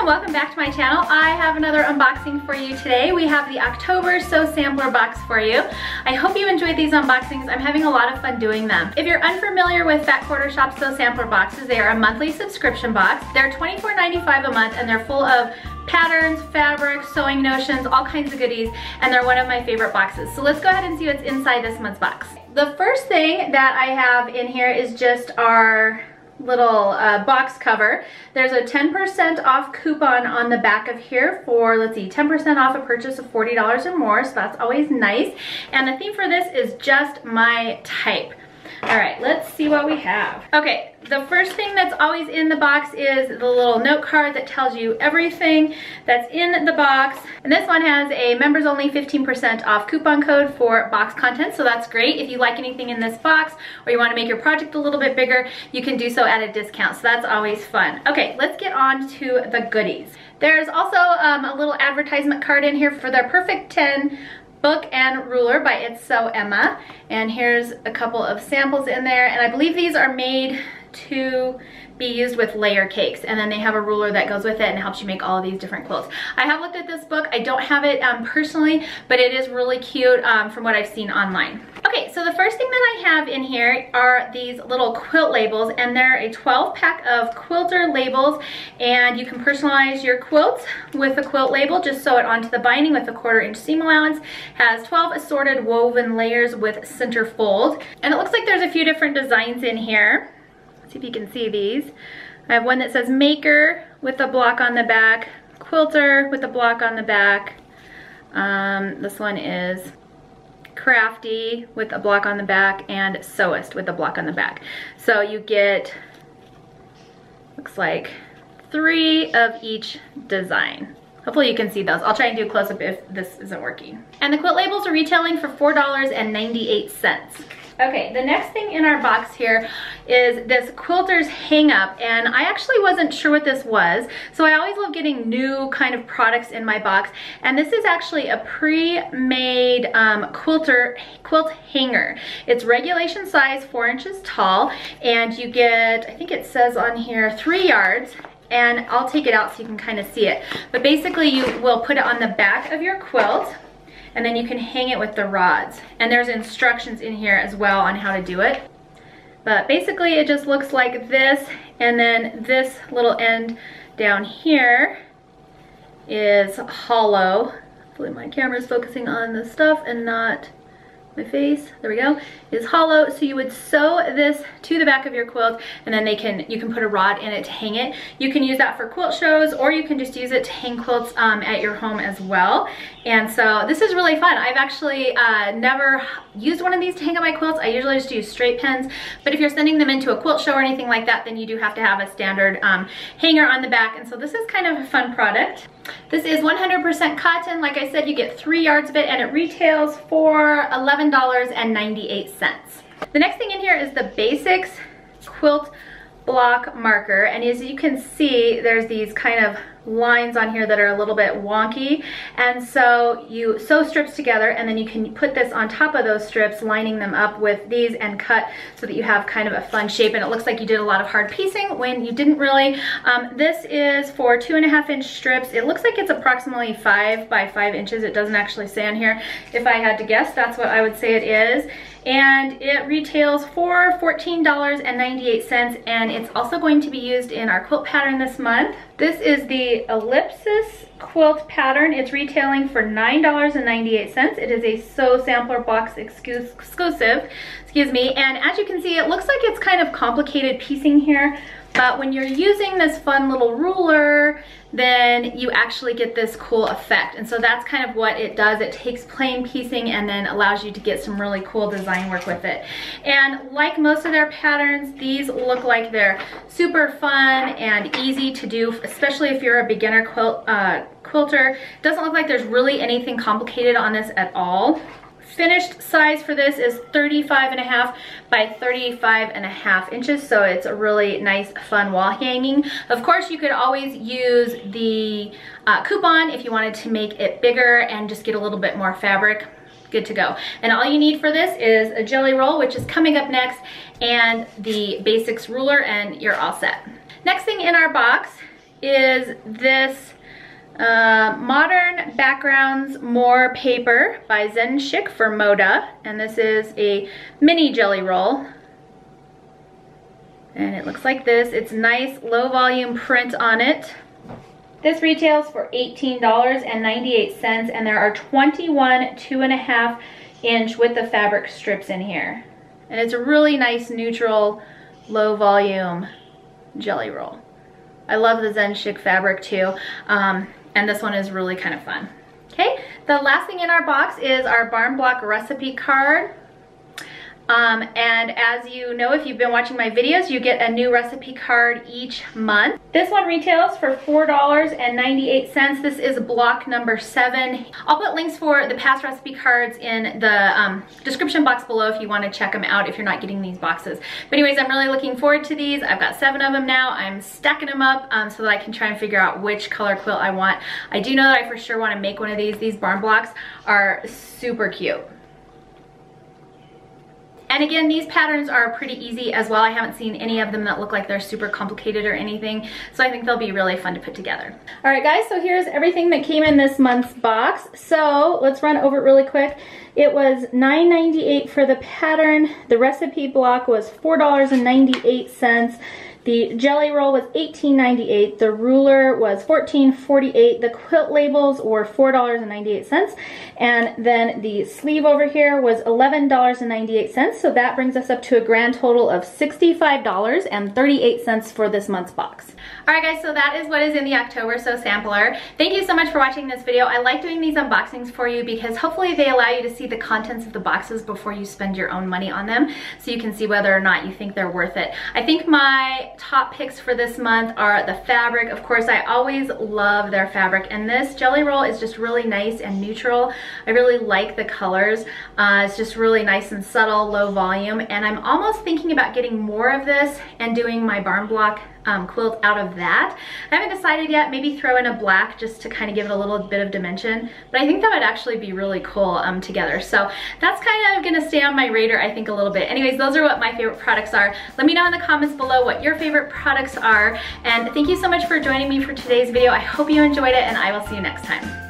and welcome back to my channel. I have another unboxing for you today. We have the October Sew Sampler box for you. I hope you enjoyed these unboxings. I'm having a lot of fun doing them. If you're unfamiliar with Fat Quarter Shop Sew Sampler boxes, they are a monthly subscription box. They're $24.95 a month and they're full of patterns, fabrics, sewing notions, all kinds of goodies, and they're one of my favorite boxes. So let's go ahead and see what's inside this month's box. The first thing that I have in here is just our little box cover. There's a 10% off coupon on the back of here for, let's see, 10% off a purchase of $40 or more, so that's always nice. And the theme for this is just my type. All right, let's see what we have. Okay, the first thing that's always in the box is the little note card that tells you everything that's in the box. And this one has a members only 15% off coupon code for box content, so that's great. If you like anything in this box or you want to make your project a little bit bigger, you can do so at a discount, so that's always fun. Okay, let's get on to the goodies. There's also a little advertisement card in here for their Perfect 10 book and ruler by It's Sew Emma, and here's a couple of samples in there, and I believe these are made to be used with layer cakes, and then they have a ruler that goes with it and helps you make all of these different quilts. I have looked at this book. I don't have it personally, but it is really cute from what I've seen online. Okay, so the first thing that I have in here are these little quilt labels, and they're a 12-pack of quilter labels, and you can personalize your quilt with a quilt label. Just sew it onto the binding with a 1/4-inch seam allowance. Has 12 assorted woven layers with center fold, and it looks like there's a few different designs in here. Let's see if you can see these. I have one that says Maker with a block on the back, Quilter with a block on the back. This one is Crafty with a block on the back, and Sewist with a block on the back. So you get, looks like 3 of each design. Hopefully you can see those. I'll try and do a close-up if this isn't working. And the quilt labels are retailing for $4.98. Okay, the next thing in our box here is this Quilters Hangup, and I actually wasn't sure what this was, so I always love getting new kind of products in my box, and this is actually a pre-made quilt hanger. It's regulation size, 4 inches tall, and you get, I think it says on here, 3 yards, and I'll take it out so you can kind of see it. But basically you will put it on the back of your quilt, and then you can hang it with the rods. And there's instructions in here as well on how to do it. But basically it just looks like this, and then this little end down here is hollow. Hopefully my camera's focusing on the stuff and not my face. There we go. Is hollow, so you would sew this to the back of your quilt, and then you can put a rod in it to hang it. You can use that for quilt shows, or you can just use it to hang quilts at your home as well. And so this is really fun. I've actually never used one of these to hang up my quilts. I usually just use straight pins, but if you're sending them into a quilt show or anything like that, then you do have to have a standard hanger on the back, and so this is kind of a fun product. This is 100% cotton. Like I said, you get 3 yards of it, and it retails for $11.98. The next thing in here is the Basics Quilt Block Marker, and as you can see, there's these kind of lines on here that are a little bit wonky, and so you sew strips together, and then you can put this on top of those strips, lining them up with these, and cut so that you have kind of a fun shape, and it looks like you did a lot of hard piecing when you didn't really. This is for 2.5-inch strips. It looks like it's approximately 5 by 5 inches. It doesn't actually say on here. If I had to guess, that's what I would say it is. And it retails for $14.98, and it's also going to be used in our quilt pattern this month. This is the Ellipsis quilt pattern. It's retailing for $9.98. It is a Sew Sampler box exclusive, excuse me. And as you can see, it looks like it's kind of complicated piecing here, but when you're using this fun little ruler, then you actually get this cool effect. And so that's kind of what it does. It takes plain piecing and then allows you to get some really cool design work with it. And like most of their patterns, these look like they're super fun and easy to do, especially if you're a beginner quilter. Doesn't look like there's really anything complicated on this at all. Finished size for this is 35.5 by 35.5 inches, so it's a really nice, fun wall hanging. Of course, you could always use the coupon if you wanted to make it bigger and just get a little bit more fabric. Good to go. And all you need for this is a jelly roll, which is coming up next, and the Basics ruler, and you're all set. Next thing in our box is this Modern Backgrounds More paper by Zen Chic for Moda, and this is a mini jelly roll. And it looks like this. It's nice low volume print on it. This retails for $18.98, and there are 21 2.5 inch width of fabric strips in here. And it's a really nice neutral low volume jelly roll. I love the Zen Chic fabric too, and this one is really kind of fun. Okay, the last thing in our box is our Barn Block recipe card. And as you know, if you've been watching my videos, you get a new recipe card each month. This one retails for $4.98. This is block number 7. I'll put links for the past recipe cards in the description box below if you want to check them out if you're not getting these boxes. But anyways, I'm really looking forward to these. I've got 7 of them now. I'm stacking them up so that I can try and figure out which color quilt I want. I do know that I for sure want to make one of these. These barn blocks are super cute. And again, these patterns are pretty easy as well. I haven't seen any of them that look like they're super complicated or anything, so I think they'll be really fun to put together. All right, guys, so here's everything that came in this month's box. So let's run over it really quick. It was $9.98 for the pattern. The recipe block was $4.98. The jelly roll was $18.98. The ruler was $14.48. The quilt labels were $4.98. And then the sleeve over here was $11.98. So that brings us up to a grand total of $65.38 for this month's box. Alright guys, so that is what is in the October Sew Sampler. Thank you so much for watching this video. I like doing these unboxings for you because hopefully they allow you to see the contents of the boxes before you spend your own money on them, so you can see whether or not you think they're worth it. I think my top picks for this month are the fabric. Of course, I always love their fabric, and this jelly roll is just really nice and neutral. I really like the colors. It's just really nice and subtle, low volume, and I'm almost thinking about getting more of this and doing my barn block quilt out of that. I haven't decided yet. Maybe throw in a black just to kind of give it a little bit of dimension, but I think that would actually be really cool together. So that's kind of gonna stay on my radar, I think, a little bit. Anyways, those are what my favorite products are. Let me know in the comments below what your favorite products are, and thank you so much for joining me for today's video. I hope you enjoyed it, and I will see you next time.